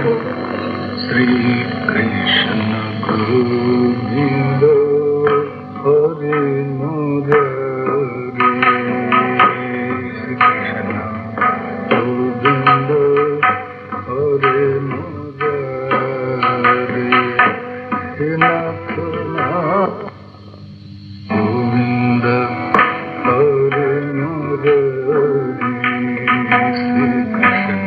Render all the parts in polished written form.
श्री कृष्ण गोविंद हरे मुरारी श्री कृष्ण गोविंद हरे मुरारी हे नाथ गोविंद हरे मुरारी श्री कृष्ण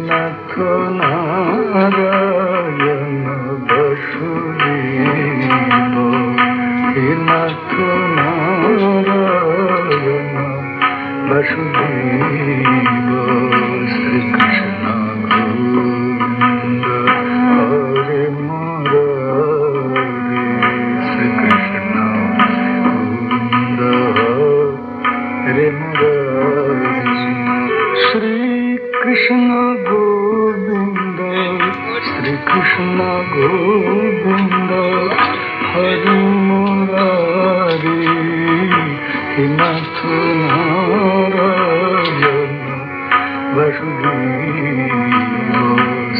नाथ नारायण वसुदेव हे नाथ नारायण वसुदेव श्री कृष्ण गोविंद हरे मुरारी श्री कृष्ण गोविंद हरे मुरारी श्री कृष्ण गोविंद श्री कृष्ण गोविंद हरे मुरारी हे नाथ नारायण वसुदेव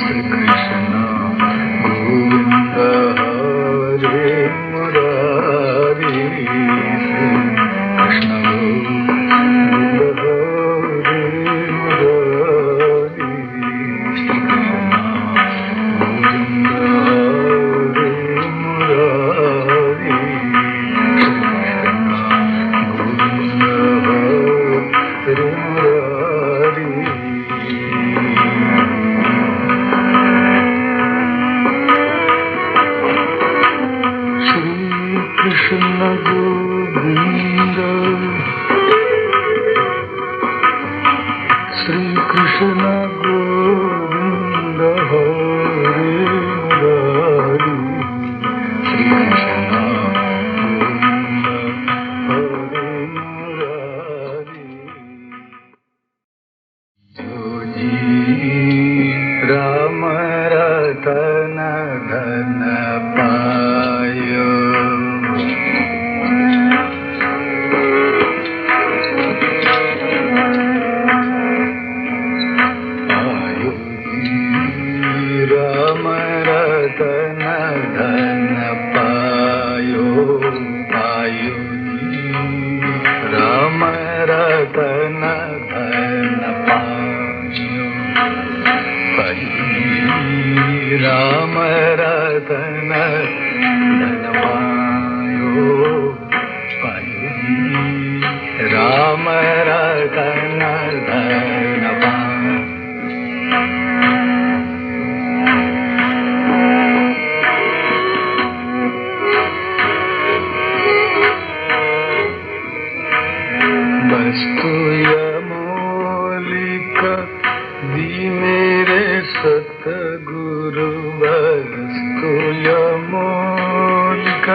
श्री कृष्ण गोविंद हरे मुरारी श्री कृष्ण गोविंद हरे मुरारी श्री कृष्ण गोविंद हरे मुरारी श्री कृष्ण गोविंद हरे मुरारी श्री कृष्ण गोविंद श्री कृष्ण गोविंद हरे मुरारी श्री कृष्ण गोविंद हरे मुरारी जो जी राम रतन धन पायो राम रतन धन पायो पायो राम रतन धन पायो राम रतन धन पायो पायो राम रतन धन पायो वस्तु यमोलिक दी मेरे सतगुरु वस्तु यमोलिक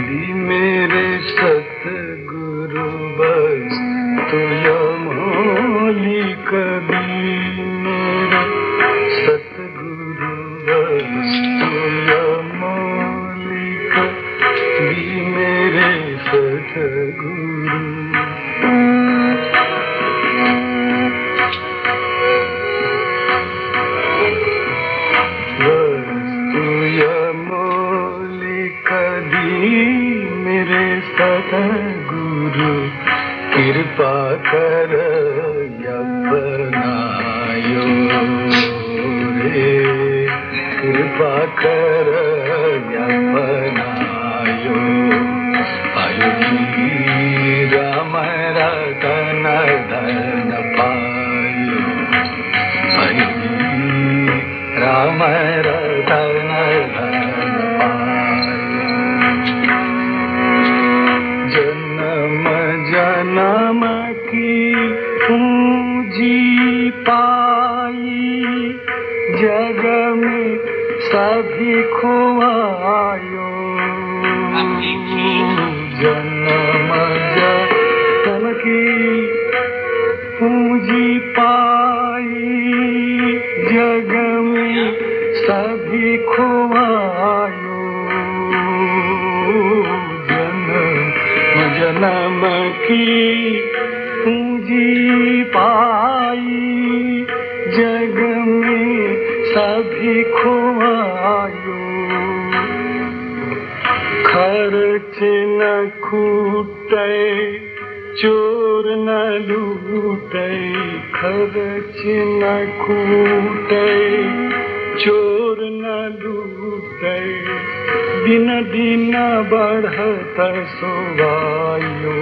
दी मेरे सतगुरु वस्तु यमोलिक दी मेरे सतगुरु वस्तु यमोलिक दी मेरे सतगुरु वस्तु यमोलिक दी मेरे सतगुरु कृपा कर अपनायो रे कृपा कर अपनायो आयो राम रतन धन पायो आयो राम रतन धन पायो जन्म जन्म की पूंजी पाई जग में सभी खोआयो जन्म जन्म की पूंजी पाई जग में सभी खोआयो जन्म जन्म की पूंजी पाई, जग में सभी खोआयो। खर्च न खूटे, चोर न लूटे, खर्च न खूटे, चोर न लूटे, दिन दिन बढ़त सोवायो।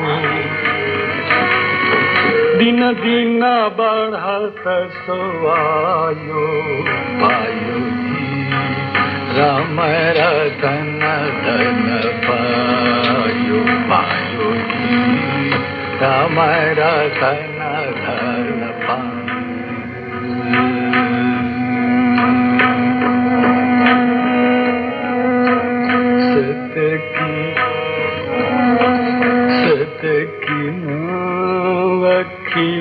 दिन दिन बढ़त सोवायो, पायो जी राम रतन धन पायो, पायो जी राम रतन धन पायो।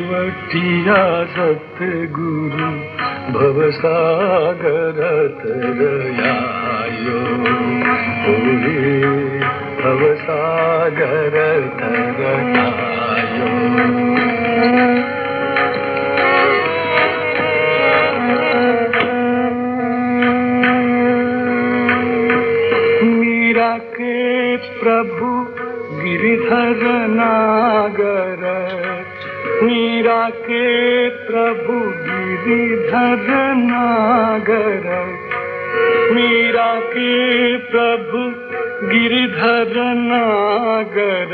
वटिया सतगुरु भवसागर तरयायो, भवसागर तरयायो। मीरा के प्रभु गिरिधर नागर, मीरा के प्रभु गिरिधर नागर, मीरा के प्रभु गिरिधर नागर,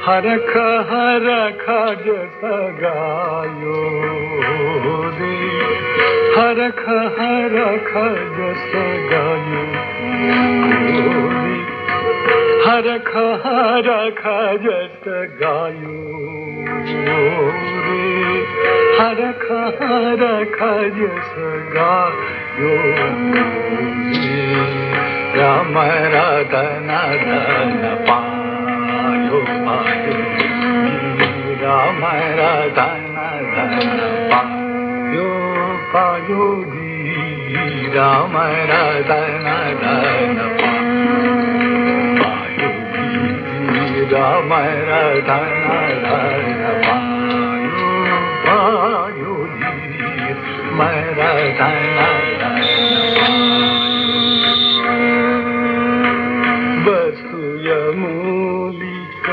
हरख हरख जस गायो रे, हरख हरख जस गायो रे, हरख हरख जस गायो रे, हरख हरख जस गायो रे। राम रतन धन पायो, पायो राम रतन धन पायो, पायो जी राम रतन धन पायो जी राम रतन धन पायो, पायो जी मेरा धन वस्तु यमूलिक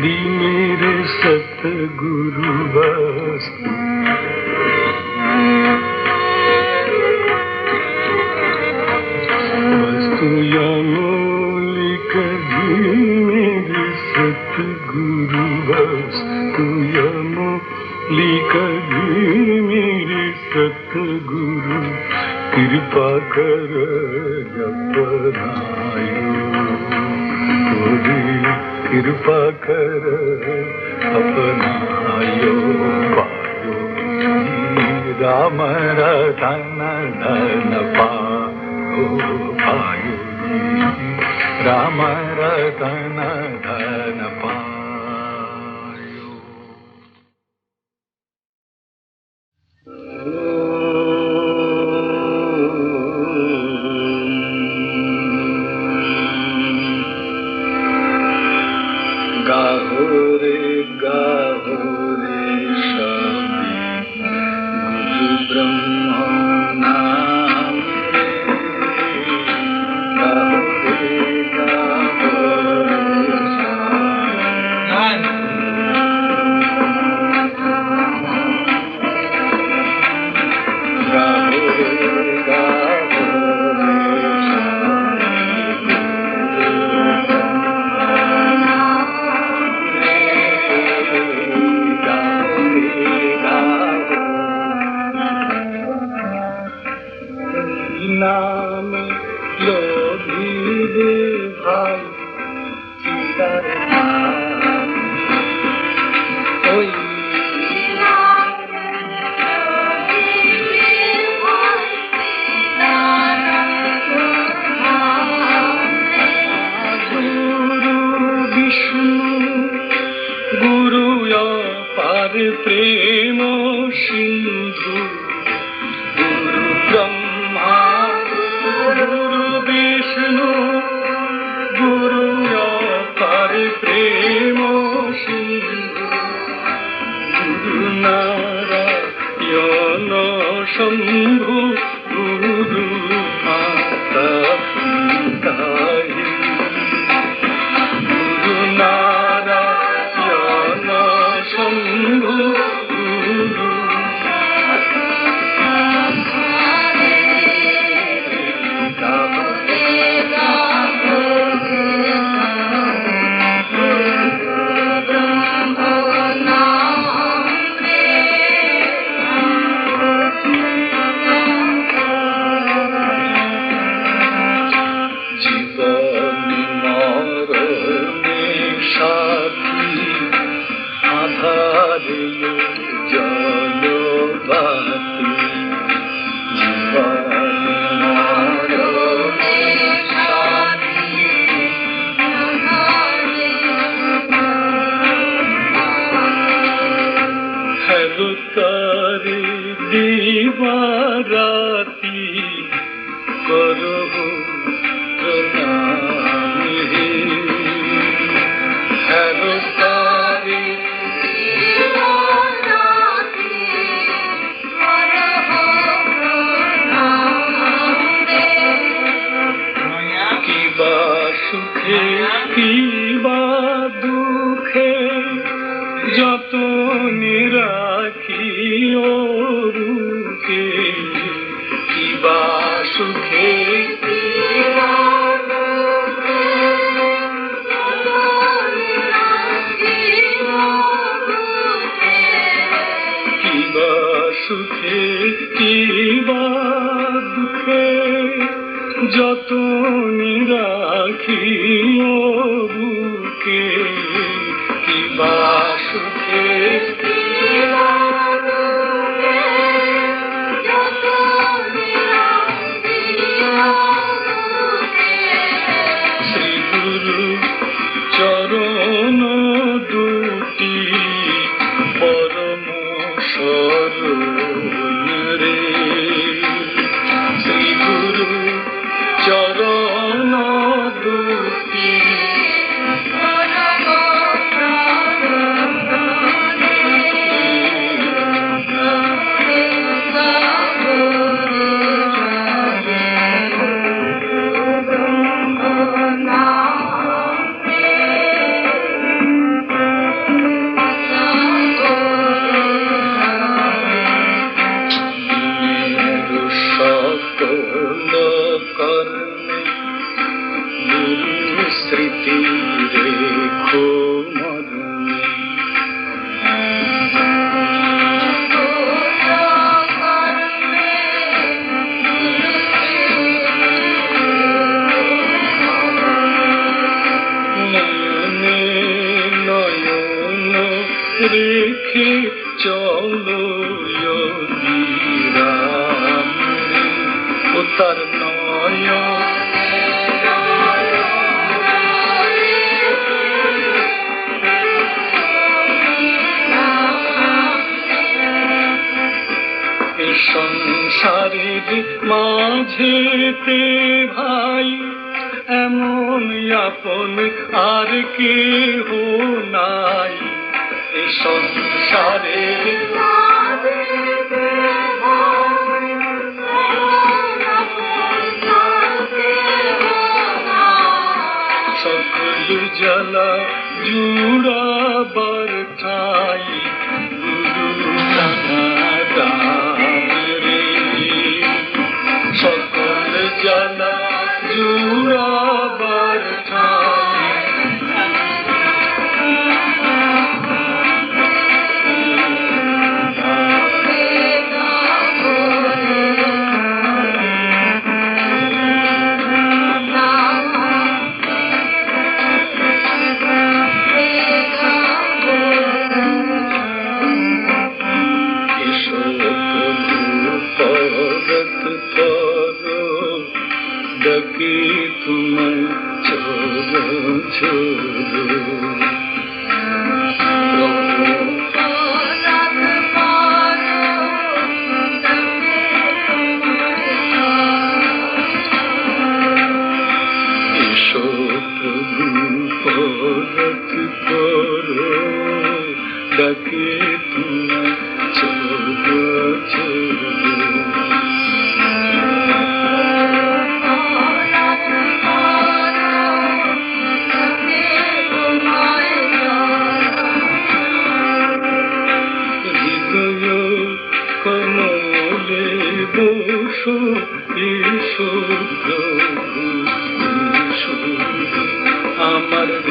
दी मेरे सतगुरु वस्तु, वस्तु यमूलिक दी मेरे सतगुरु वस्तु, यमूलिक दी मेरे सतगुरु, कृपा कर अपनायो थोड़ी, कृपा कर अपनायो, पायो जी राम रतन धन पायो, पायो जी राम रतन धन पायो। गाहो रे सभी गुरु ब्रह्मा नाम रे, गाहो रे नाम लो धीरे भाई सीताराम, ओई गुरु विष्णु गुरु अपार प्रेम सिंधु, गुरु ब्रह्मा गुरु विष्णु गुरु अपार प्रेम सिंधु, शंभु गुरु माता गुरु नारायण शंभु गुरु दीवाराती करो प्रणाम हेलो तारे दीवाराती करो प्रणाम की बा सुखे की बा दुखे যত নিরাখিও বুকে কিবা সুখে কিবা সুখে কিবা দুঃখে যত নিরাখিও বুকে কিবা সুখে কিবা দুঃখে যত নিরাখিও বুকে শ্রী গুরু চরণ দুটি পরম শরণ রে শ্রী গুরু চরণ দুটি স্মৃতি রেখো মরণে নয়নে নয়ন রেখে চলো রাম ও তার নয়ন সংসারের মাঝেতে ভাই এমন আপন আর কেহ নাই এই সংসারের মাঝেতে ভাই সকল জ্বালা জুড়াবার ঠাই গুরু সকল জ্বালা জুড়াবার ঠাই डके तुम छोड़ो छोड़ो ईशो प्रभु पौरत करो डके तुम छोड़ो छोड़ो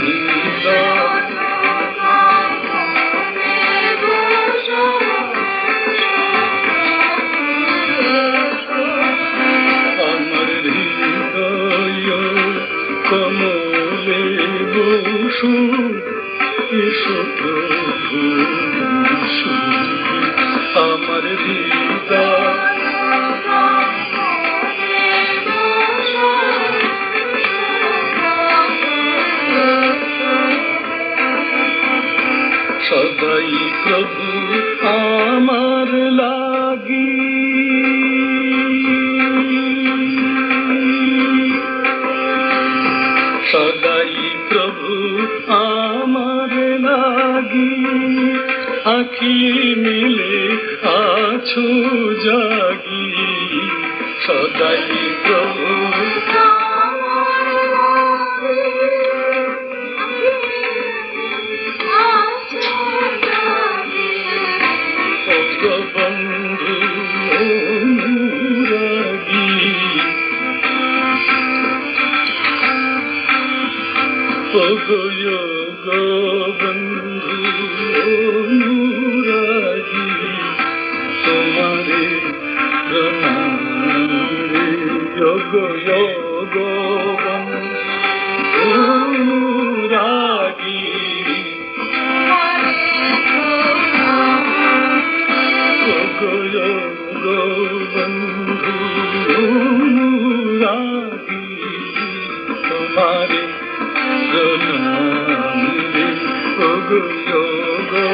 হৃদয় আমার হৃদয় কমলে বসু এসো প্রভু বিশু আমার হৃদয় সদাই প্রভু আমার লাগি সদাই প্রভু আমার লাগি আখি মিলে আছো জাগি সদাই প্রভু বন্ধু অনুরাগী গো বন্ধু অনুরাগী তোমারে প্রণাম রে গো বন্ধু অনুরাগী বন্ধু অনুরাগী তোমারে প্রণাম রে গো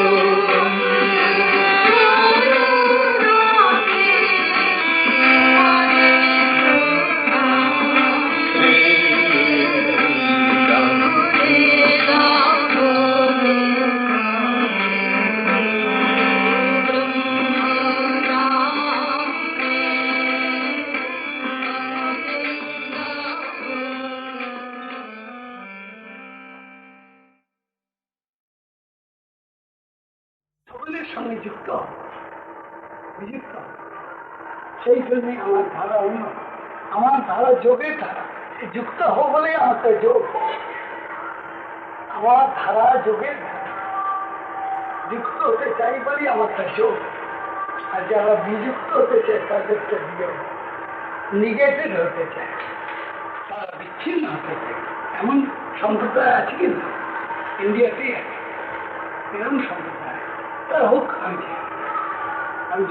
সঙ্গে যুক্ত বিযুক্ত সেই জন্যে আমার ধারা অন্য আমার ধারা যোগের ধারা যুক্ত হবো বলে আমারটা যোগ আমার ধারা যোগের ধারা যুক্ত হতে চাই বলে আমারটা যোগ আর যারা বিযুক্ত হতে চায় তাদেরটা বিয়োগ নিগেটেড হতে চায় তারা বিচ্ছিন্ন হতে চায় এমন সম্প্রদায় আছে কিন্তু ইন্ডিয়াতেই আছে এরকম সম্প্রদায় তার হোক আমি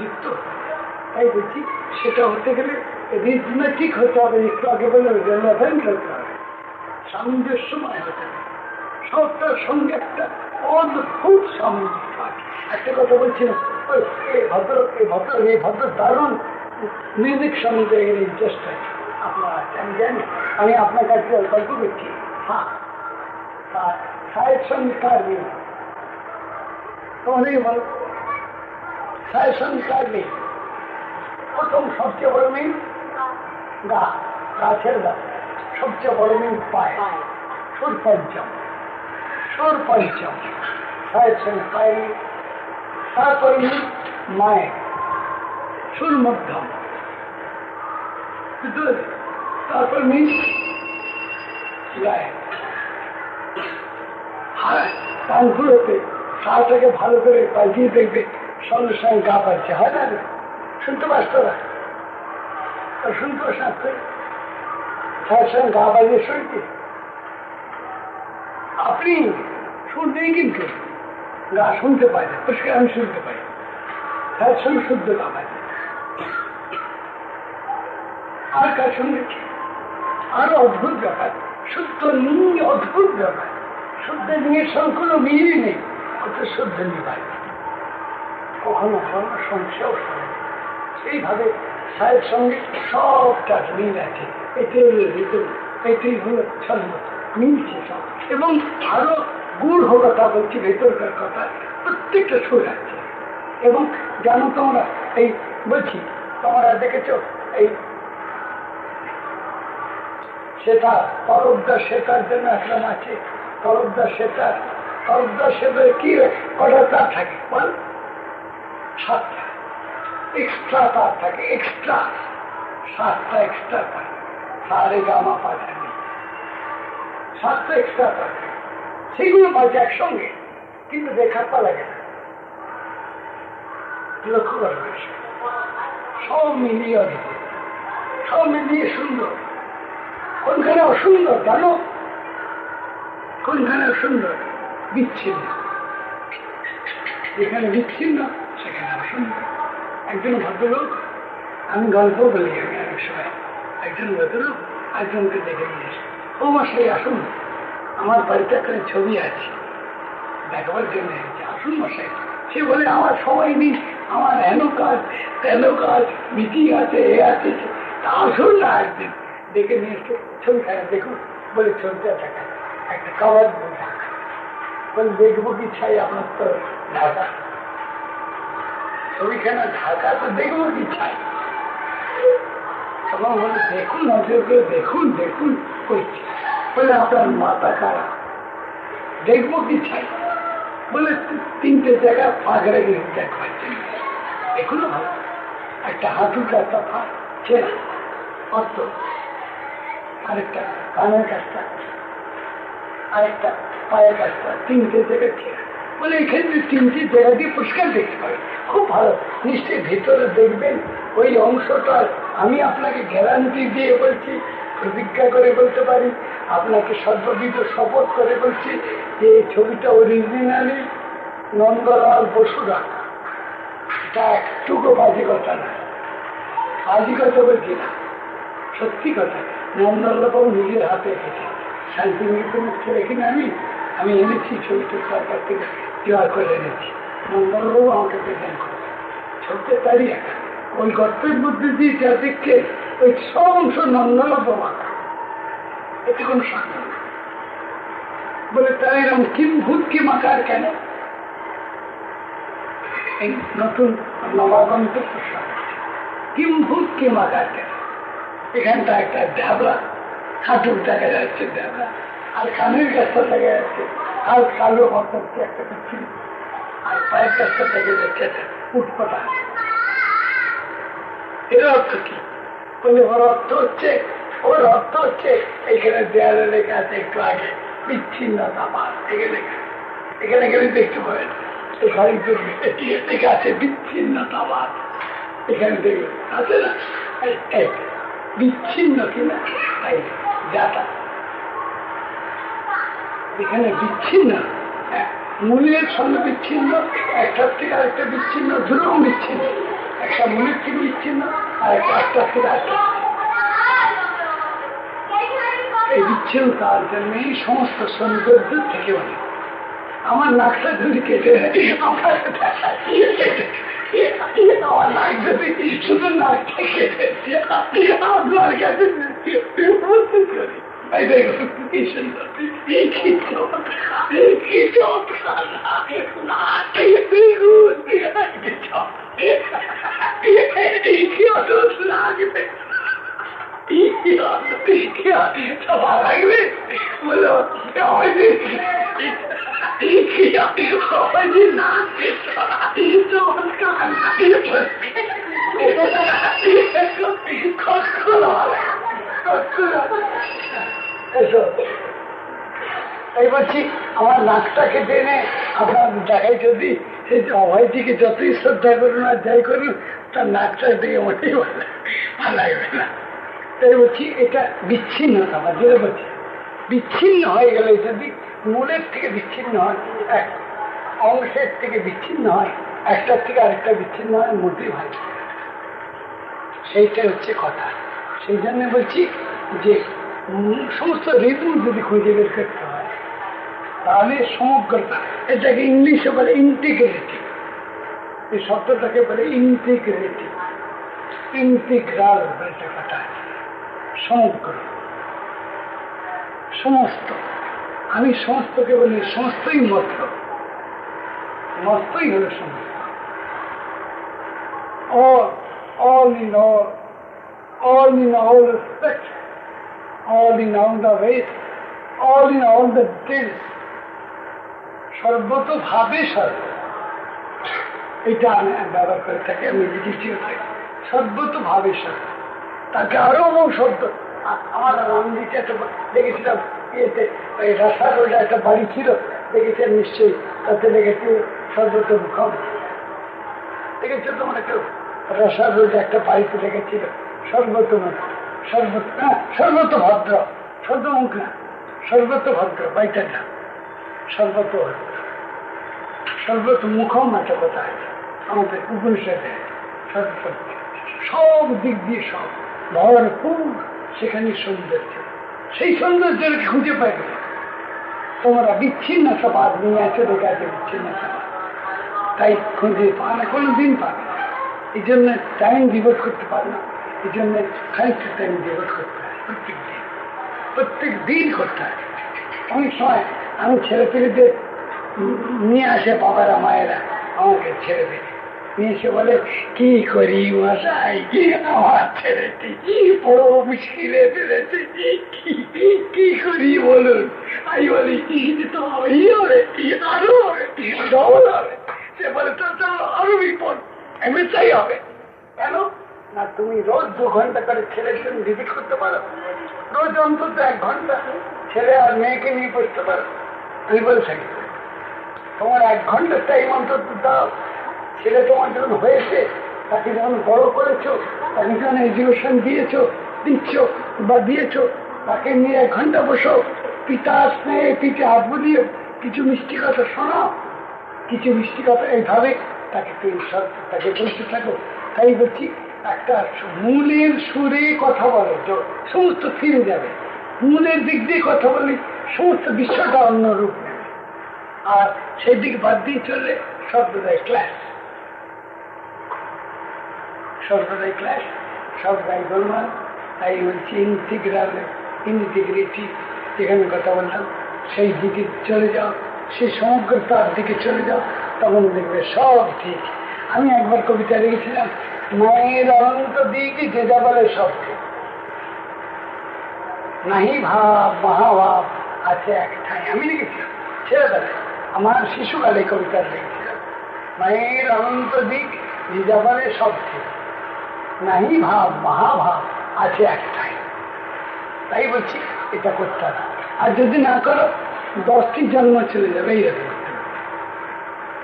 যুক্ত তাই বলছি সেটা হতে গেলে রিজমেটিক হতে হবে একটু আগে বলে রেলেভেন্ট হতে হবে সামঞ্জস্যময় হতে হবে সবটার সঙ্গে একটা অদ্ভুত সামঞ্জস্য আছে একটা কথা বলছিলাম এই ভদ্র দারুণ মিউজিক সম্বন্ধে ইন্টারেস্ট আছে আপনার আছে আমি জানি আমি আপনার কাছে গল্প করছি হ্যাঁ সাহেব সঙ্গে কার নেই তোমাদেরই বল সাহেব সঙ্গে কার নেই প্রথম সবচেয়ে বড় মিল গাছের গাছ সবচেয়ে বড় মিল পায় সুর পঞ্চম সাহেব সঙ্গে পায় নেই তারপরে মিল মায়ের সুর মধ্যম তারপর মিল গায়ে কানপুরতে সাটাকে ভালো করে বাজিয়ে দেখবে সঙ্গে সঙ্গে গা পাচ্ছে হয় না শুনতে পারছ না শুনতে পারছ না সার সঙ্গে গা বাজিয়ে শুনতে আপনি শুনতেই কিন্তু গা শুনতে পাই না পরিষ্কার আমি শুনতে পাই তার সঙ্গে শুদ্ধ গা বাজে আর কার সঙ্গে আরো অদ্ভুত ব্যাপার শুদ্ধ নিয়ে অদ্ভুত ব্যাপার শুদ্ধ নিয়ে সঙ্গে কোনো মিলই নেই অত শুদ্ধ নিবাই কখনো কখনো সংশয় সেইভাবে সাহের সঙ্গে সবটা মিল আছে এতে এতেই হলো ছন্দ মিলছে সব এবং আরো গুড় কথা বলছি ভেতরকার কথা প্রত্যেকটা সুর আছে এবং জানো তোমরা এই বলছি তোমরা দেখেছ এই সেটা তরফদার শেখার জন্য একদম আছে তরফদার শেখার কি কটা তার থাকে বল 7টা এক্সট্রা তার থাকে এক্সট্রা 7টা এক্সট্রা তার সারে গামা পা থাকে 7টা এক্সট্রা তার সেগুলো বাজে একসঙ্গে, কিন্তু দেখার পা লাগে না। লক্ষ্য করা হয়েছে, সব মিলিয়ে অদ্ভুত, সব মিলিয়ে সুন্দর। কোনখানে অসুন্দর জানো? কোনখানে অসুন্দর? বিচ্ছিন্ন। যেখানে বিচ্ছিন্ন সেখানে অসুন্দর। একজন ভদ্রলোক, আমি গল্প বলি, আমি অনেক সময় একজন ভদ্রলোক একজনকে দেখে নিয়েছে, ও মশাই আসুন, আমার বাড়িতে একটা ছবি আছে, দেখাবার জন্য আসুন মশাই। সে বলে আমার সময় নেই, আমার হেন কাজ তেন কাজ, মিটিং আছে, এ আছে, তা আসুন না একদিন। দেখে নিয়ে এসে ছবিখানা দেখুন, বলে ছবিটা দেখা, একটা কাবার ঢাকা, বলে দেখবো কি চাই আপনার তো ঢাকা, ছবিখানা ঢাকা, তো দেখবো কি চাই। তখন বলে দেখুন, নজর করে দেখুন, দেখুন করছি। বলে আপনার মাথা খারাপ, দেখবো কি চাই। বলে 3টে জায়গা ফাঁক রেখে দেখাচ্ছেন, দেখুন ভালো, একটা হাঁটুর কাজটা ফাঁক ছেড়া অর্থ, আরেকটা কানের কাজটা, আরেকটা পায়ের কাজটা, 3টে জায়গা ছেড়া। বলে এখানে 3টে জায়গা দিয়ে পরিষ্কার দেখতে পাবে, খুব ভালো। নিশ্চয়ই ভেতরে দেখবেন ওই অংশটা, আমি আপনাকে গ্যারান্টি দিয়ে বলছি, প্রতিজ্ঞা করে বলতে পারি, আপনাকে সর্ববিধ শপথ করে বলছি যে এই ছবিটা অরিজিনালি নন্দলাল বসুর আঁকা। এটা একটুকু বাজে কথা না, বাজে কথা বলছি না, সত্যি কথা। নন্দলাল বাবু নিজের হাতে এসেছে, শান্তিনিকেতনে ছেড়ে কিনে আমি এনেছি ছবিটা, সরকার থেকে জোয়ার করে এনেছি। নন্দলাল বাবু আমাকে প্রেজেন্ট করে ছবিটা তারই আঁকা। ওই গর্তের মধ্যে দিয়ে যা দেখছে ওই সব অংশ নন্দলাল বাবু আঁকা, এতে কোনো সন্দেহ নেই। বলে তাই এরকম কিম ভূত কি মাকার কেন? এই নতুন নবাগন্ত প্রশ্ন, কিম ভূত কি মাকার কেন? এখানটা একটা ঢাবলা, হাঁটুর দেখা যাচ্ছে ঢাবলা, আর কানের কাছটা দেখা যাচ্ছে আর কালো হচ্ছে একটা বিচ্ছিন্ন, আর পায়ের কাছটা দেখা যাচ্ছে একটা উটপাটা। এর অর্থ কি? বলে ওর অর্থ হচ্ছে এখানে দেয়ালে লেখা আছে একটু আগে বিচ্ছিন্নতাবাদ, এখানে গেলে দেখতে পাবেন লেখা আছে বিচ্ছিন্নতাবাদ, এখানে দেখবেন আছে না বিচ্ছিন্ন কিনা, তাই যাতা এখানে বিচ্ছিন্ন, মূলের সঙ্গে বিচ্ছিন্ন, একটার থেকে আরেকটা বিচ্ছিন্ন, দুরকম বিচ্ছিন্ন, একটা মূলের থেকে বিচ্ছিন্ন আর একটার থেকে আরেকটা। এই বিচ্ছিন্নতার জন্য এই সমস্ত সৌন্দর্য থেকে বলে আমার নাকটা যদি কেটে আমার নাক যদি শুধু নাকটা কেটে আপনার কাছে করি, কি সুন্দর, কি চমৎকার লাগবে, লাগবে বলো না তাই বলছি আমার নাকটা কেটে এনে আপনার দেখাই, যদি সেই অভয়টিকে যতই শ্রদ্ধা করুন আর যাই করুন, তার নাকটা দিকে মোটেই ভালো লাগবে না। তাই বলছি এটা বিচ্ছিন্নতা, আমার যেটা বলছি বিচ্ছিন্ন হয়ে গেলে, যদি মূলের থেকে বিচ্ছিন্ন হয়, এক অংশের থেকে বিচ্ছিন্ন হয়, একটার থেকে আরেকটা বিচ্ছিন্ন হয়, মোটেই ভালো, সেইটা হচ্ছে কথা। সেই জন্য বলছি যে সমস্ত রিদম যদি খুঁজে বের করতে হয় তাহলে সমগ্রতা, এটাকে ইংলিশে বলে ইন্টিগ্রেটিভ, এই শব্দটাকে বলে ইন্টিগ্রেটিভ, ইন্টিগ্রাল একটা কথা আছে, সমগ্র, সমস্ত। আমি সমস্তকে বলি সমস্তই মস্ত, মস্তই হলো সমস্ত, all in all respect, all in all the ways, all in all the details, সর্বত ভাবে সর্ব, এটা আমি ব্যবহার করে থাকি, আমি লিখেছি সর্বত ভাবে সর্ব। তাকে আরো শব্দ আমার আমি দেখেছিলাম ইয়েতে ওই রাস্তার রোডে একটা বাড়ি ছিল, দেখেছেন নিশ্চয়ই, তাতে লেগেছে সর্বতোমুখম। দেখেছো তোমরা কেউ? রাস্তার রোডে একটা বাড়িতে লেগেছিল সর্বতোমুখ, সর্বতভদ্র, সর্বমুখ না, সর্বতভদ্র বাড়িটার নাম সর্বতভদ্র। সর্বতোমুখম একটা কথা আছে আমাদের উপনিষদে, সব দিক দিয়ে সব ভরপুর, সেখানে সৌন্দর্য। সেই সৌন্দর্যের খুঁজে পাইবে তোমরা বিচ্ছিন্নতাবাদ নিয়ে আছে, দেখে আছে বিচ্ছিন্নতাবাদ, তাই খুঁজে পা না, কোনোদিন পাবে না। এই জন্য টাইম ডিভোট করতে পারে না, এই জন্য খানিকটা টাইম ডিভোট করতে হয় প্রত্যেক দিন করতে হয়। অনেক সময় আমি ছেলে পেলেদের নিয়ে আসে বাবারা মায়েরা আমাকে ছেড়ে দেয়, নিয়ে এসে বলে কি করি মশাই, আমার ছেলেটি বড় মুশকিলে ফেলেছে, কি করি বলুন। আমি বলি তো হবেই হবে, আরো হবে, ডবল হবে। সে বলে তো আরো বিপদ, এমএসআই হবে। কেন না, তুমি রোজ 2 ঘন্টা করে ছেলের সঙ্গে ভিজিট করতে পারো, রোজ অন্তত 1 ঘন্টা ছেলে আর মেয়েকে নিয়ে বসতে পারো। আমি বলে থাকি তোমার 1 ঘন্টার টাইম অন্তত দাও। ছেলে তোমার যখন হয়েছে, তাকে যখন বড় করেছো, তাকে যখন এডুকেশন দিচ্ছ বা দিয়েছো, তাকে নিয়ে 1 ঘন্টা বসো, পিতা স্নেহে পিঠে হাত বুলিয়ে কিছু মিষ্টি কথা শোনাও, কিছু মিষ্টি কথা এইভাবে তাকে তাকে বলতে থাকো। তাই বলছি একটা মূলের সুরে কথা বলো, সমস্ত ফিরে যাবে। মূলের দিক দিয়ে কথা বলি, সমস্ত বিশ্বটা অন্য রূপ নেবে। আর সেই দিক বাদ দিয়ে চললে সর্বদাই ক্লাস, সর্বদাই ক্লাস, সর্বদাই গোলমাল। তাই বলছি ইন্টিগ্রিটি, যেখানে কথা বললাম সেই দিকে চলে যাও, সেই সমগ্রতার দিকে চলে যাও, তখন দেখবে সব ঠিক। আমি একবার কবিতা লিখেছিলাম, মায়ের অনন্ত দিক যে যা বলে সব ঠিক, নাহি ভাব মহাভাব আছে একটাই। আমি লিখেছিলাম ছেলেবেলায়, আমার শিশুকালে কবিতা লিখেছিলাম, মায়ের অনন্ত দিক যে যা বলে সব ঠিক, নাহি ভাব মহাভাব আছে একটাই। তাই বলছি এটা করতে হবে। আর যদি না করো 10টি জন্ম চলে যাবে,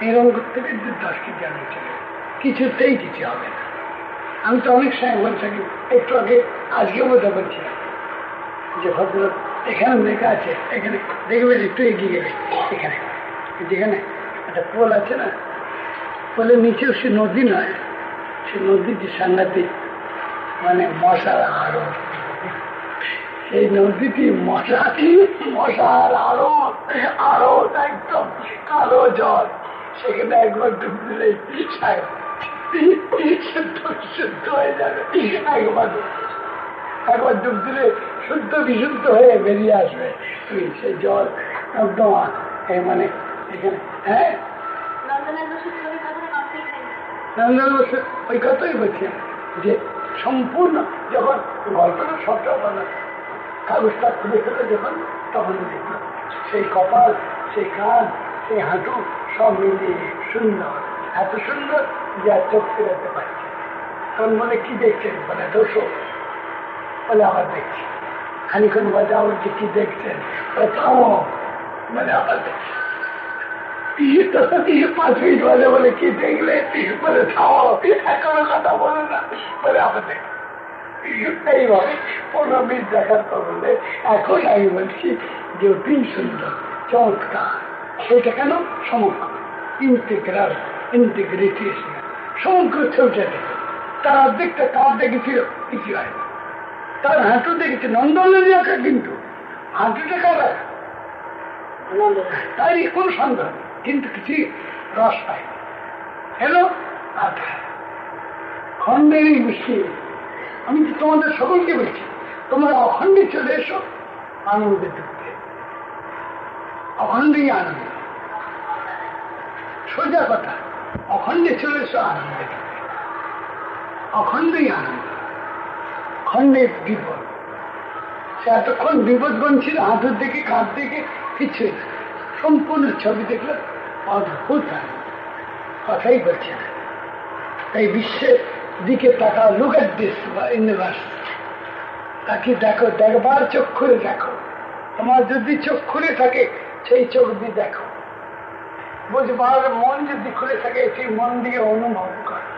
এরকম করতে গেলে 10টি জন্ম চলে যাবে, কিছুতেই কিছু হবে না। আমি তো অনেক সময় বলে থাকি, একটু আগে আজকে বোধ বলছিলাম যে ভদ্রলোক এখানে লেখা আছে, এখানে দেখবেন একটু এগিয়ে গেলে এখানে যেখানে একটা পোল আছে না, পোলের নিচেও সে নদী নয়, সে নদীটি সাংঘাতিক, মানে মশার আরো, সেই নদীটি মশার আরো একদম কালো জল, সেখানে একবার ডুব দিলে শুদ্ধ হয়ে যাবে। একবার ডুব দিলে শুদ্ধ বিশুদ্ধ হয়ে বেরিয়ে আসবে তুমি, সেই জল একদম মানে এখানে। হ্যাঁ, ওই কথাই বলছি যে সম্পূর্ণ যখন গল্পটা সবটা বলা, কাগজটা খুলে ফেলে যখন, তখন দেখলাম সেই কপাল, সেই কান, সেই হাঁটু সব মিলিয়ে সুন্দর, এত সুন্দর যে আর চোখ ফেরাতে পারছে। তখন বলে কি দেখছেন, বলে দোষ, বলে আবার দেখছি। খানিক্ষণ বাজে আবার যে কি দেখছেন, বলে থামো, বলে আবার দেখছি। 5 মিনিট বাজে বলে কি দেখলে, বলে থামো, এখনো কথা বলে না, বলে আবার দেখ। এইভাবে 15 মিনিট দেখার পর বলে এখন আমি বলছি যে অতি সুন্দর, চমৎকার। সেটা কেন? সমগ্র ইন্টিগ্রিটি, সমগ্র ছবিটা দেখো। তার অর্ধেকটা কার দেখেছিল, কিছু হয়, তার হাঁটু দেখেছে নন্দনের আঁকা, কিন্তু হাঁটুটা কার আঁকা, তারই কোন সন্দেহ, কিন্তু কিছু রস পায় এলো আঁকা খণ্ডেরই বৃষ্টি। আমি তো তোমাদের সকলকে বলছি, তোমরা অখণ্ডে চলে এসো আনন্দে ঢুকতে, অখণ্ডেই আনন্দ, সোজা কথা, অখণ্ডে চলে এসো আনন্দে ঢুকতে, অখণ্ডই আনন্দ, খণ্ডের বিপদ। সে এতক্ষণ বিপদগণ ছিল, হাঁটুর দিকে কাঁধ দিকে কিছুই না, সম্পূর্ণ ছবি দেখলে অদ্ভুত আনন্দ, কথাই বলছে না। তাই বিশ্বের দিকে তাকাও, লুক এট দিস ইউনিভার্স, তাকে দেখো, দেখবার চোখ করে দেখো, তোমার যদি চোখ খুলে থাকে সেই চোখ দিয়ে দেখো, বুঝবার মন যদি খুলে থাকে সেই মন দিয়ে অনুভব করো।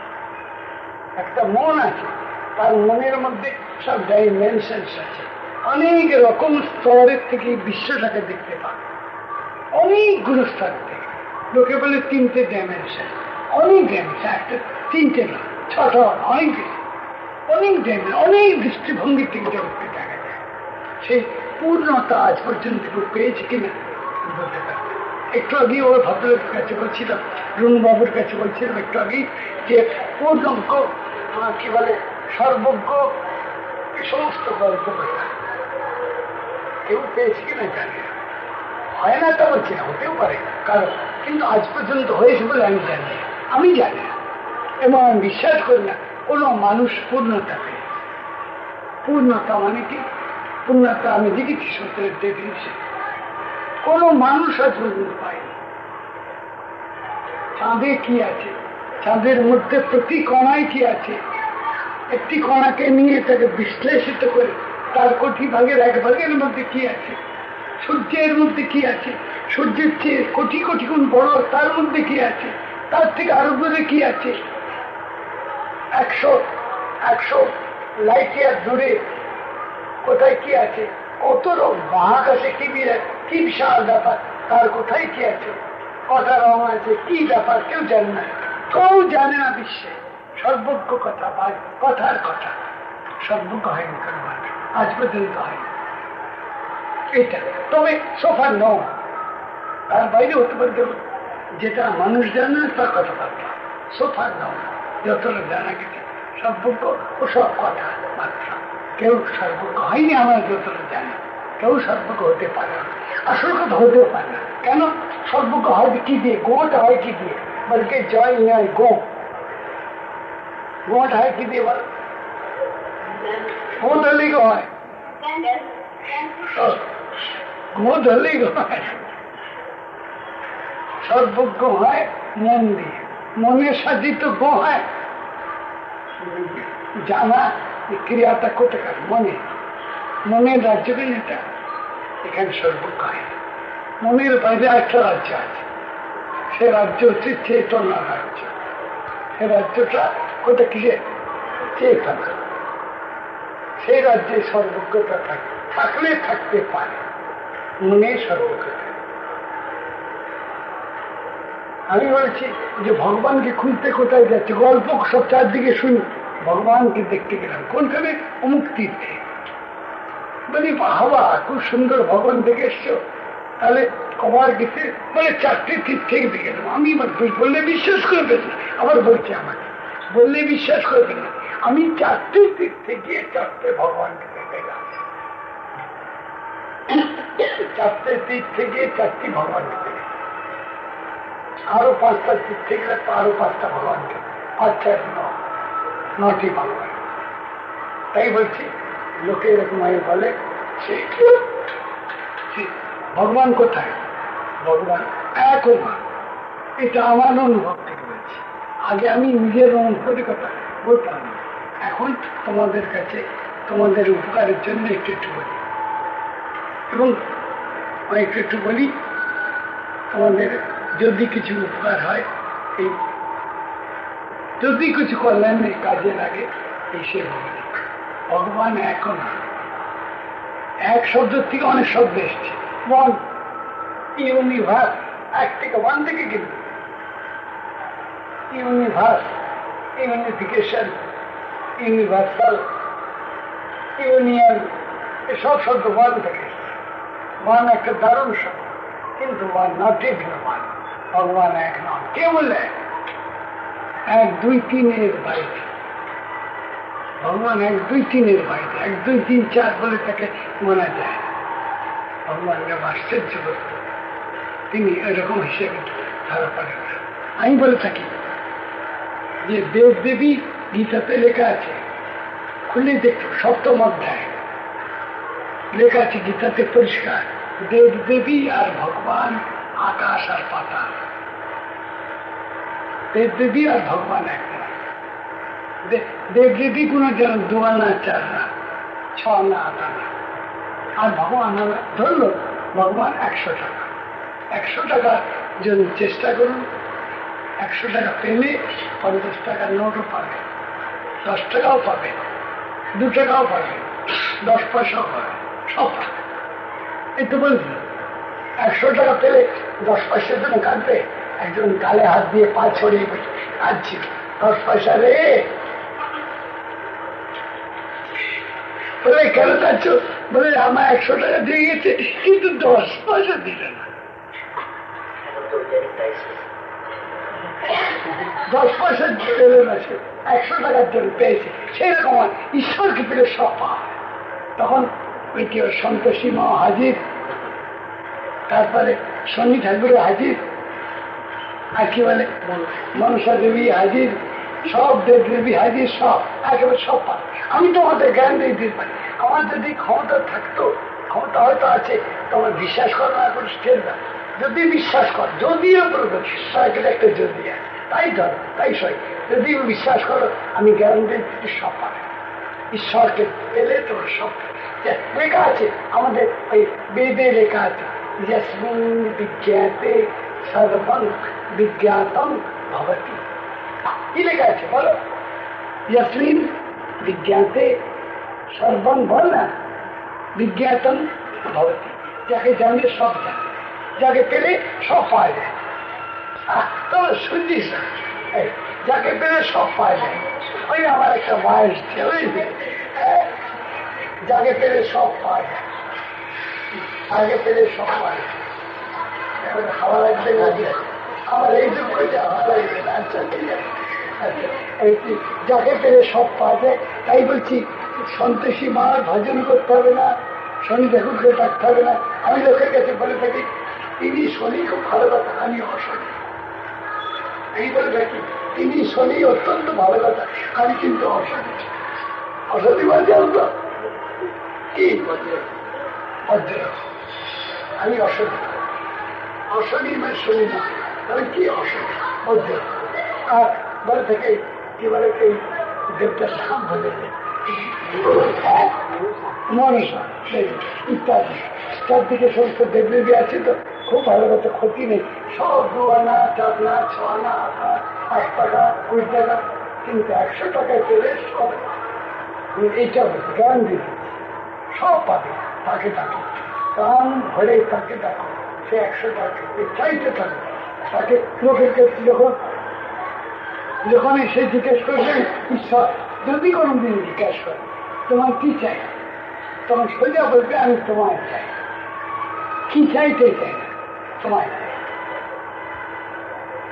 একটা মন আছে, তার মনের মধ্যে সব ডাইমেনশনস আছে, অনেক রকম স্তরের থেকে বিশ্বটাকে দেখতে পাবে, অনেকগুলো স্তর থেকে। লোকে বলে 3টে ডাইমেনশন, অনেক ডাইমেনশন, একটা 3টে না 6টা, অনেক বেশি, অনেক ডাইমেনশন, অনেক দৃষ্টিভঙ্গি থেকে জগৎকে দেখা যায়। সেই পূর্ণতা আজ পর্যন্ত কেউ পেয়েছে কিনা বলতে পারে। একটু আগে ওর ভদ্রলোকের কাছে বলছিলাম, রুনবাবুর কাছে বলছিলাম একটু আগেই, যে পূর্ণজ্ঞ, কি বলে সর্বজ্ঞ, এই সমস্ত গল্প কথা কেউ পেয়েছে কিনা জানি না, হয় না তা বলছি না, হতেও পারে কারণ, কিন্তু আজ পর্যন্ত হয়েছে বলে আমি জানি না, আমি জানি না এবং আমি বিশ্বাস করি না কোনো মানুষ পূর্ণতা পেয়েছে। পূর্ণতা মানে কি? পূর্ণতা আমি দেখেছি সূত্রের ডেফিনিশন, কোনো মানুষ আজ পর্যন্ত পায়নি। চাঁদে কি আছে, চাঁদের মধ্যে প্রতি কণায় কি আছে, একটি কণাকে নিয়ে তাকে বিশ্লেষিত করে তার কোটি ভাগের 1 ভাগের মধ্যে কি আছে, সূর্যের মধ্যে কি আছে, সূর্যের চেয়ে কোটি কোটি গুণ বড় তার মধ্যে কি আছে, তার থেকে আরো দূরে কি আছে, 100 লাইট ইয়ার দূরে কোথায় কি আছে, কত মহাকাশে কি বিশাল ব্যাপার, তার কোথায় কি আছে, কটা রং আছে, কি ব্যাপার কেউ জানে না, কেউ জানে না বিশ্বে। সর্বজ্ঞ কথা, কথার কথা, সর্বজ্ঞ হয়নি কোনো মানুষ আজ পর্যন্ত হয়নি। এটা তবে সোফার নয়, তার বাইরে হতে পারে যেটা মানুষ জানে না তার কথাবার্তা, সোফার নয়, যতটা জানা গেছে সর্বজ্ঞ ও সব কথা মাত্র। কেউ সর্বজ্ঞ হয়নি আমরা যতটা জানি, কেউ সর্বজ্ঞ হতে পারে না, আসল কথা হতেও পারে না। কেন? সর্বজ্ঞ হয় কি দিয়ে? গোটা হয় কি দিয়ে? বলকে জয় নয় গোটা হয় কি দিয়ে বল? গো ধরলেই গো হয়, গো ধরলেই গো হয়। সর্বজ্ঞ হয় মন দিয়ে, মনের সাজিত গো হয় জানা ক্রিয়াটা কোথাকার, মনের রাজ্যকে এটা, এখানে সর্বজ্ঞ হয়। মনের বাইরে একটা রাজ্য আছে, সে রাজ্য হচ্ছে চেতনা রাজ্য। সে রাজ্যটা কোথা কিসে? চেতনা। সেই রাজ্যে সর্বজ্ঞতা থাকলে থাকতে পারে, মনে সর্বজ্ঞতা। আমি বলছি যে ভগবানকে খুঁজতে কোথায় যাচ্ছে, গল্প সব চারদিকে শুনি, ভগবানকে দেখতে গেলাম কোনখানে? অমুক তীর্থে। বলি বাবা খুব সুন্দর ভগবান দেখে এসছো, তাহলে কবার গেছে? বলে 4টে তীর্থে দেখে গেলাম। আমি বললে বিশ্বাস করবেন না, আবার বলছে আমাকে বললে বিশ্বাস করবেন না, আমি 4টে তীর্থে গিয়ে 4টে ভগবানকে দেখে গেলাম। 4টে তীর্থে গিয়ে 4টি ভগবানকে দেখে, আরো 5টা তীর্থে গেলে আরো 5টা ভগবানকে, 9টি ভগবান। তাই বলছি লোকে এরকম বলে ভগবান কোথায়? ভগবান এক। এটা আমার অনুভব থেকে বলছি, আগে আমি নিজের অনুভবের কথা বলতাম, এখন তোমাদের কাছে তোমাদের উপকারের জন্য একটু বলি, এবং একটু বলি তোমাদের যদি কিছু উপকার হয়, এই যদি কিছু কল্যাণের কাজে লাগে, এই সে বলি ভগবান এক না। এক শব্দ থেকে অনেক শব্দ এসছে, ওয়ান ইউনিভার্স, এক থেকে ওয়ান থেকে কিন্তু ইউনিভার্স, ইউনিফিকেশন, ইউনিভার্সাল, ইউনিয়ন, এসব শব্দ ওয়ান থেকে এসছে। ওয়ান একটা দারুণ শব্দ, কিন্তু ওয়ান নট ইভিন ওয়ান। ভগবান এক নন, কেবল এক, 1, 2, 3 বাইরে। ভগবান 1, 2, 3 বাইরে, 1, 2, 3, 4 বলে তাকে মানা যায়। ভগবান আশ্চর্য বস্তু, তিনি এরকম হিসেবে ধরা পড়েন না। আমি বলে থাকি যে দেব দেবী গীতাতে লেখা আছে, খুলে দেখো 7ম অধ্যায় লেখা আছে গীতাতে পরিষ্কার, দেব দেবী আর ভগবান, আকাশ আর পাতাল। দেব দেবী আর ভগবান এক না। দেব দেবী কোনো যেন 2 আনা 4 না, 6 আনা 8 আনা, আর ভগবান হবে ধরলো ভগবান 100 টাকা, 100 টাকার জন্য চেষ্টা করুন। 100 টাকা পেলে 50 টাকার নোটও পাবে, 10 টাকাও পাবে, 2 টাকাও পাবে, 10 পয়সাও পাবে, সব পাবে। এই তো বলছি 100 টাকা পেলে 10 পয়সার জন্য কাঁদবে। একজন গালে হাত দিয়ে পা ছড়িয়ে বসে কাঁদছিল, 10 পয়সা রে। বলে কেন কাঁদছো? বলে আমার 100 টাকা দিয়ে গেছে কিন্তু 10 পয়সা দিলে না। 10 পয়সা পেল না, সে 100 টাকার জন্য পেয়েছে। সেরকম ঈশ্বরকে পেলে সব পায়। তখন ওই কি সন্তোষী মা হাজির, তারপরে শনি ঠাকুরের হাজির, আর কি বলে মনসা দেবী হাজির, সব দেব দেবী হাজির, সব একেবারে সব পায়। আমি তোমাদের জ্ঞান দিয়ে দিতে পারি। আমার যদি ক্ষমতা থাকতো, ক্ষমতা হয়তো আছে, তোমার বিশ্বাস করো না করে স্টেল না। যদি বিশ্বাস কর, যদিও সাইকেল একটা যদি আছে, তাই ধরো, তাই সই। যদি বিশ্বাস করো, আমি জ্ঞান দিয়ে দিতে সব পাবে। ঈশ্বরকে পেলে তোমার সব লেখা আছে, আমাদের ওই বেদে লেখা আছে, যস্মিন বিজ্ঞাতে সর্বং বিজ্ঞাতম ভবতি। কি লেখা আছে বলো? যস্মিন বিজ্ঞাতে সর্বং, বল না, বিজ্ঞাতম ভবতি। যাকে জানলে সব জানে, যাকে পেলে সব পাওয়া যায়। তবে শুনছিস না, যাকে পেলে সব পাওয়া যায়। ওই আমার একটা বয়স ছিল, যাকে পেলে সব পাওয়া যায়, আগে পেলে সব পাওয়া যায়। খাওয়া লাগবে না, আমার এইটুকু ভালো লাগবে না। আচ্ছা ঠিক আছে, আচ্ছা যাকে পেলে সব পাওয়া যায়। তাই বলছি সন্তোষী মার ভজন করতে হবে না, শনি ঠাকুরকে ডাকতে হবে না। আমি লোকের কাছে বলে থাকি তিনি শনি খুব ভালো কথা, আমি অশনি। এই বলে থাকি তিনি শনি অত্যন্ত ভালো কথা, আমি কিন্তু অশনি। অশনি বলতে আসবো কি বজ্র, আমি অশনি। অশনি মানে শনি না, তবে কি অশনি বজ্র। আর বলে থেকে কি বলে এই দেবটার নাম বলে মনসা ইত্যাদি চারদিকে সমস্ত দেবদেবী আছে। তো খুব ভালো কথা, ক্ষতি নেই। সব 2 আনা 4 আনা 6 আনা 8 টাকা 20 টাকা, কিন্তু 100 টাকায় পেলে সব। এইটা জ্ঞান দিতে সব পাবে। তাকে ডাকো, কান ভরে তাকে ডাকো, সে 100 টাকা চাইতে থাকবে। তাকে লোকের কাছে যখন এসে জিজ্ঞেস করবেন ঈশ্বর, যদি কোনোদিন জিজ্ঞেস করে তোমার কি চাই, তখন সোজা বলবে আমি তোমায় চাই। কি চাইতে চাই না, তোমায় চাই।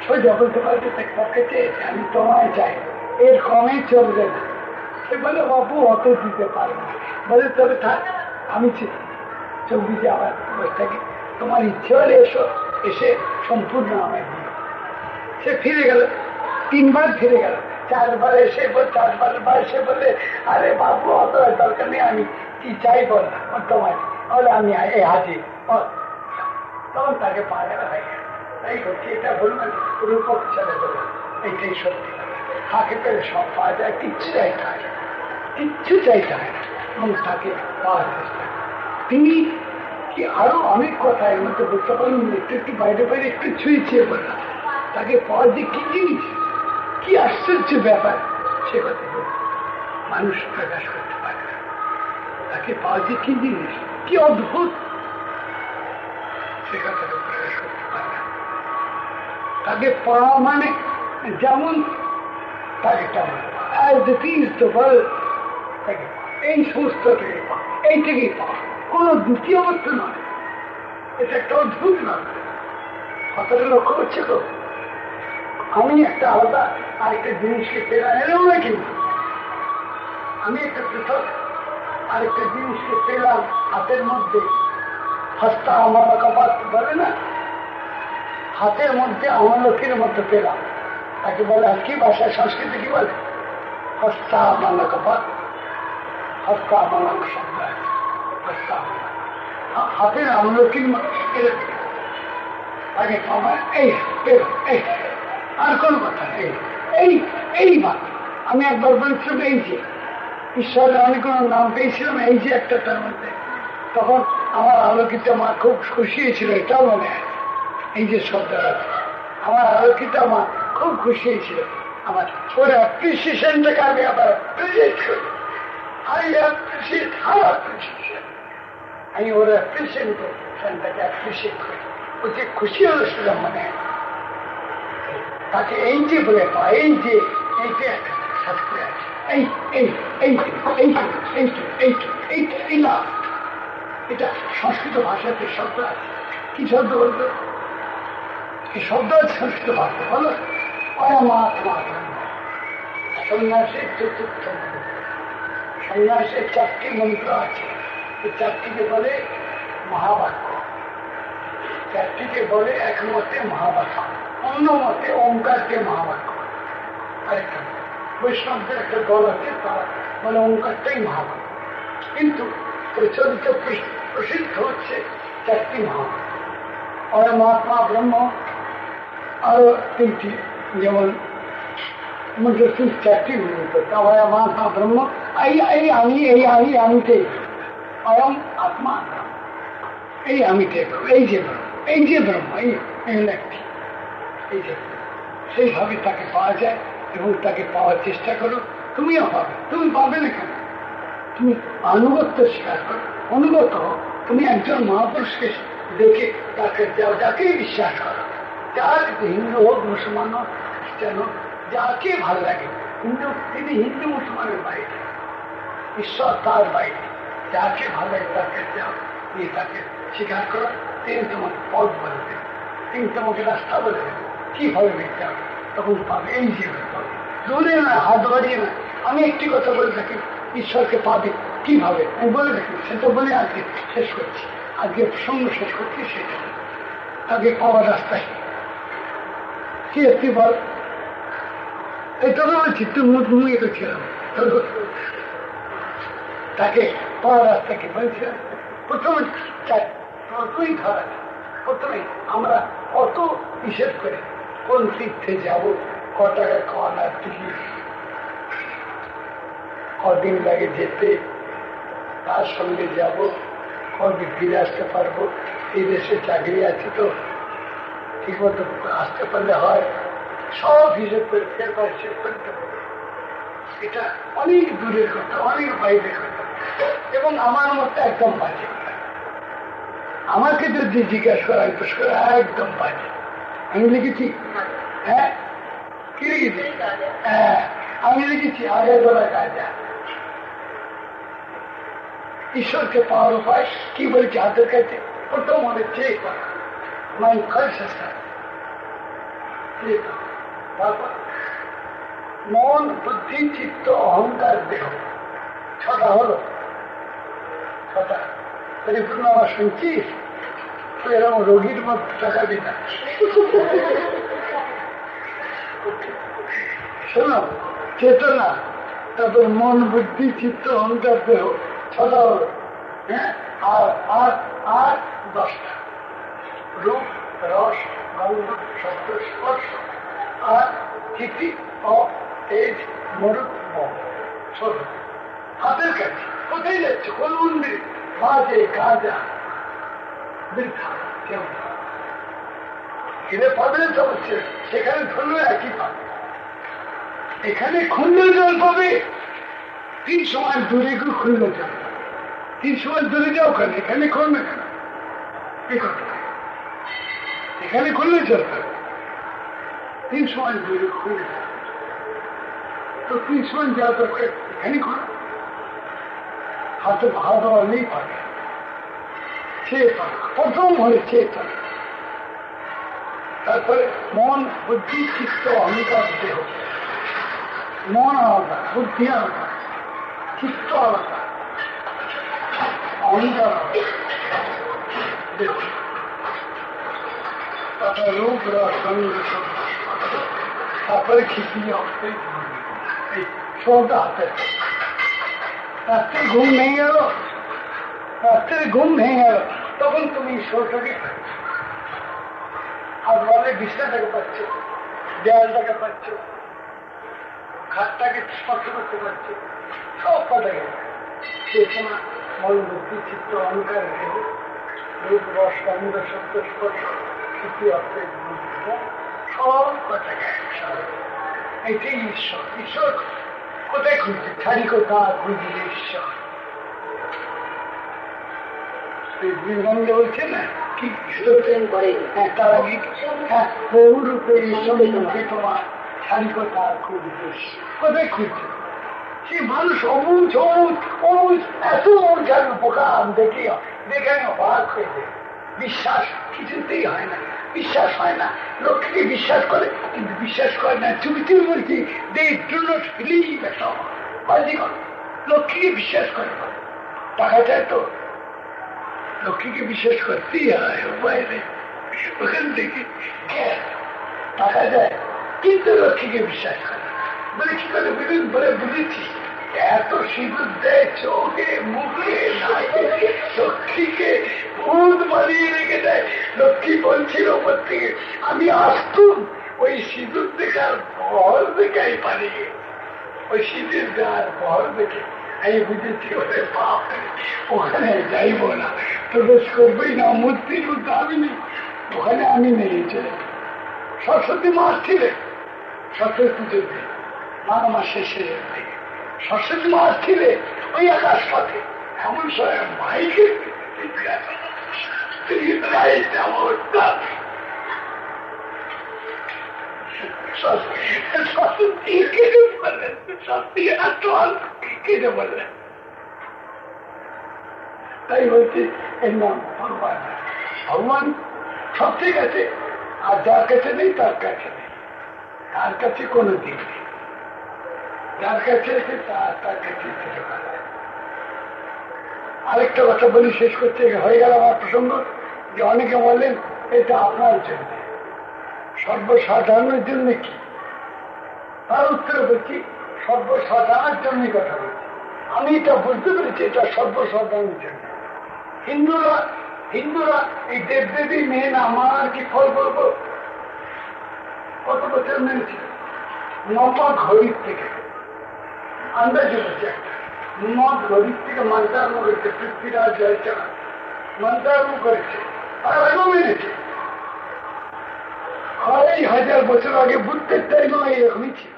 সোজা বলতে পারবে তাকে চেয়েছে আমি তোমায় চাই, এর কমে চলবে না। সে বলে বাবু অত দিতে পারবে না। বলে তবে থাক, আমি চব্বিশে আবার বসে থাকি, তোমার ইচ্ছে হলে এসো, এসে সম্পূর্ণ আমায় দিও। সে ফিরে গেল, 3 বার ফিরে গেল, 4 বার এসে 4 বার এসে বলে আরে বাবু অত দরকার নেই, আমি কি চাই বল না তোমায়। বলে আমি এই হাজির। তখন তাকে পারে না হয়ে গেল। তাই হচ্ছে এটা বলবেন রূপক ছেলে বলবেন, এইটাই সত্যি। তাকে পেলে সব পাওয়া যায়, কিচ্ছু চাইতে হয় না, কিচ্ছু চাইতে হয় না, এবং তাকে পাওয়ার চেষ্টা। তিনি কি আরো অনেক কথা এর মধ্যে বুঝতে পারেন, একটু বাইরে বাইরে একটু ছুঁয়ে বললাম। তাকে পাওয়ার যে কি জিনিস, কি আশ্চর্য ব্যাপার, সে কথা মানুষ প্রকাশ করতে পারে না। তাকে পাওয়া যে কি জিনিস, কি অদ্ভুত, সে কথাটা প্রকাশ করতে পারে না। তাকে পাওয়া মানে যেমন তাকে তেমন, এই সমস্ত থেকে পাওয়া, এই থেকেই পাওয়া, কোন দ্বিতীয় অবস্থা নয়। এটা একটা অদ্ভুত নয়। কথাটা লক্ষ্য করছে তো? আমি একটা আলাদা আরেকটা জিনিসকে পেলাম, এরকম না কিন্তু আমি একটা পৃথক আরেকটা জিনিসকে পেলাম হাতের মধ্যে। হস্তা আমার কপাত বলে না, হাতের মধ্যে আমলকির মধ্যে পেলাম। তাকে বলে কি ভাষায়, সংস্কৃতি কি বলে? হস্তা আমার কপাত, হস্তা আমার শব্দ আছে, হস্তা হাতের আমলকির মধ্যে তাকে আমার এই আর কোন কথা নেই। এই মাত্র আমি একবার বলেছিলাম, এই যে ঈশ্বরের অনেক নাম পেয়েছিলাম, এই যে একটা তার মধ্যে তখন আমার আলোকিত মা খুব খুশি হয়েছিল, এটাও মনে হয় এই যে শব্দটা, আমার আলোকিত মা খুব খুশি হয়েছিল। আমার ওর অ্যাপ্রিসিয়েশনটাকে আমি আবার অ্যাপ্রিসিয়েট করি। আই অ্যাপ্রিসিয়েট হার অ্যাপ্রিসিয়েশন, আমি ওর অ্যাপ্রিসিয়েশনটাকে অ্যাপ্রিসিয়েট করি। ও যে খুশি হলো সেটা মনে হয় তাকে এই যে বলে পা, এই যে এইটা একটা শাস্ত্রে আছে, এই এই এইটু এইটু এইটু এইটু এইটু এই না, এটা সংস্কৃত ভাষাতে শব্দ আছে। কি শব্দ বলতো? এই শব্দ আছে সংস্কৃত ভাষা, বলো অয়মাত্মা ব্রহ্ম। সন্ন্যাসের চতুর্থ মন্ত্র, সন্ন্যাসের 4টি মন্ত্র আছে। এই 4টিকে বলে মহাবাক্য, 4টিকে বলে এক মতে মহাবাক্য, অন্য মতে ওঙ্কারকে মহাবাক্য। আরেকটা বৈষ্ণবদের একটা দল আছে, তারা বলে ওঙ্কারটাই মহাবাক্য, কিন্তু প্রচলিত প্রসিদ্ধ হচ্ছে 4টি মহাবাক্য। অয়মাত্মা ব্রহ্ম, আরো 3টি, যেমন মন্ত্র 4টি অয়মাত্মা ব্রহ্ম, এই আমি, এই আমি, আমিতেই অয়ম আত্মা ব্রহ্ম, এই আমিতে ব্রহ্ম, এই যে ব্রহ্ম, এই যে ব্রহ্ম, এই একটি, এই যে সেইভাবে তাকে পাওয়া যায়। এবং তাকে পাওয়ার চেষ্টা করো, তুমিও পাবে। তুমি পাবে না কেন? তুমি আনুগত্য স্বীকার করো, অনুগত হও। তুমি একজন মহাপুরুষকে দেখে তাকে যাও, যাকেই বিশ্বাস করো, যার হিন্দু হোক, মুসলমান হোক, খ্রিস্টান হোক, যাকে ভালো লাগে, কিন্তু তিনি হিন্দু মুসলমানের বাইরে, ঈশ্বর তার বাইরে, যাকে ভালো লাগে তাকে যাও, দিয়ে তাকে স্বীকার করো। তিনি তোমাকে পথ বলে দেবেন, তিনি তোমাকে রাস্তা বলে দেবেন, কিভাবে দেখতে হবে, তখন পাবে। এই জীবন পাবে, দূরে না, হাত বাড়িয়ে না। আমি একটি কথা বলে থাকি, ঈশ্বরকে পাবে কিভাবে আমি বলে থাকি, সেটা বলে আজকে শেষ করছি, আজকে প্রসঙ্গ শেষ করছি। সেটা তাকে পাওয়ার রাস্তায় কি একটি বল, এটা বলছি, তুমি এটা ছিলাম, তাকে পাওয়ার রাস্তা কি বলছিলাম? প্রথমেই ধরা, প্রথমে আমরা কত হিসেব করে কোন তীর্থে যাব, ক টাকা খাওয়ানা, টিকিট কদিন লাগে যেতে, তার সঙ্গে যাব, কদিন ফিরে আসতে পারবো, এই দেশে চাকরি আছে তো ঠিক মতো আসতে পারলে হয়, সব হিসেব করে ফের হিসেব করতে পারবো। এটা অনেক দূরের কথা, অনেক বাইরের কথা, এবং আমার মতো একদম বাজে। আমাকে যদি জিজ্ঞাসা করা একদম বাজে। আমি লিখেছি, হ্যাঁ কি লিখেছি? হ্যাঁ আমি লিখেছি আগের বেলা কাজা। ঈশ্বরকে পাওয়ার উপায় কি বলছি? হাতের কাছে প্রথম মনে চেয়ে করা, মাই কনসিয়াসনেস, তারপর মন, বুদ্ধি, চিত্ত, অহংকার, দেহ, 6টা হলো। 6টা পরিপূর্ণ আমার শুনছিস? তো এরকম রোগীর মতো টাকা দিন না, শোনো, চেতনা, তারপর মন, বুদ্ধি, চিত্ত, অহংকার, দেহ, 6টা হলো। হ্যাঁ, আর 10টা, রূপ, রস, গন্ধ, শব্দ, স্পর্শ, আর চিঠি, তেজ, মরুদ, ছোট। হাতের কাছে কোথায় যাচ্ছে? কোন মন্দির? বাজে গাজা বৃদ্ধা, কেউ কিনে পাবেন সমস্যা, সেখানে ধরলে একই পাবে। এখানে খুললে জল পাবে, 300 মাইল দূরে গিয়ে খুললে জল পাবে। 300 মাইল দূরে যাও কেন? এখানে খুলবে কেন? এই কথা, এখানে খুললে জল পাবে, 300 মাইল দূরে খুললে যাবে। তো 300 মাইল যাওয়া দরকার, এখানে খুল, হাতে ভাত নেই পাবে। চেতনা, প্রথম হলে চেতনা, তারপরে মন, বুদ্ধি, চিত্ত, অহংকার, দেহ। মন আলাদা, বুদ্ধি আলাদা, চিত্ত আলাদা, অহংকার আলাদা, দেহ। তারপরে রূপ, রস, গন্ধ, শব্দ, তারপরে খিচুড়ি, অর্থই এই 6টা হাতের। রাত্রে ঘুম ভেঙে গেল, রাত্রে ঘুম ভেঙে গেল, তখন তুমি ঈশ্বরটাকে পাচ্ছ। আর বলে বিছনাটাকে পাচ্ছ, দেয়ালটাকে পাচ্ছ, খাটটাকে স্পর্শ করতে পারছ, সব কথা গেল। চেতনা, ফল বুদ্ধি চিত্ত অহংকার রূপ রস গন্ধ শব্দ স্পর্শ স্মৃতি অর্থের বুদ্ধিটা সব কথাকে এটাই ঈশ্বর। ঈশ্বর কোথায় খুঁজছে? ছাড়ি কোথা খুঁজলে ঈশ্বর। বিবেকানন্দ বলছে না কি প্রেম করে তার আগে বহুরূপে মুখে তোমার ছাড়ি কোথা খুঁজবে, কোথায় খুঁজছে? সে মানুষ অবুঝ অবুঝ অবুঝ এত জানো পোকা দেখে আমি অবাক হয়ে যায়। বিশ্বাস কিছুতেই হয় না, বিশ্বাস হয় না। লক্ষ্মীকে বিশ্বাস করে কিন্তু বিশ্বাস করে না। চুপি চুপি বলছি they do not believe at all. লক্ষ্মীকে বিশ্বাস করে টাকা চায় তো লক্ষ্মীকে বিশ্বাস করতেই হয়, উপায় নেই। ওখান থেকে টাকা যায় কিন্তু লক্ষ্মীকে বিশ্বাস করে বলে কি করে বুঝুন বলে বুঝেছি এত সিঁদুর দেয় চোখে মুখে লক্ষ্মীকে ভূত বানিয়ে রেখে দেয়। লক্ষ্মী বলছিল ওপর থেকে আমি আসতুম ওই সিঁদুর দেখার বহর দেখে আমি পালিয়ে, ওই সিঁদুর দেওয়ার বহর দেখে আমি বুঝেছি ওরে বাপ ওখানে যাইব না, প্রবেশ করবোই না, মূর্তির মধ্যে আমি নেই, ওখানে আমি নেই চলে। সরস্বতী মা আসছিলেন সরস্বতী পুজোর দিন মাঘ মাসের শেষের দিকে সরস্বতী মা আসছিলে ওই আকাশ পথে এমন সময় মাইকে বললেন। তাই বলছি এর নাম ভগবান। ভগবান সব ঠিক আছে, আর যার কাছে নেই তার কাছে নেই, তার কাছে কোনো দিক নেই, যার কাছে আছে তার কাছে। আরেকটা কথা বলি, শেষ করতে হয়ে গেল আমার প্রসঙ্গ, যে অনেকে বললেন এটা আপনার জন্য, সর্বসাধারণের জন্য কি? তার উত্তরে বলছি সর্বসাধারণের জন্যই কথা বলছি। আমি এটা বুঝতে পেরেছি এটা সর্বসাধারণের জন্য। হিন্দুরা এই দেবদেবী মেয়ে না আমার কি ফল করবো? কত বছর মেনেছিল? নপা ঘড়ির থেকে আন্দাজ হচ্ছে একটা মদ ঘড়ির থেকে মন্ত্রারম্ভ করেছে, পৃথ্বীরাজ জয়চাঁদ মন্ত্রারম্ভ করেছে, আর এখনো মেনেছে। 2500 বছর আগে বুদ্ধের টাইমও এরকমই ছিল।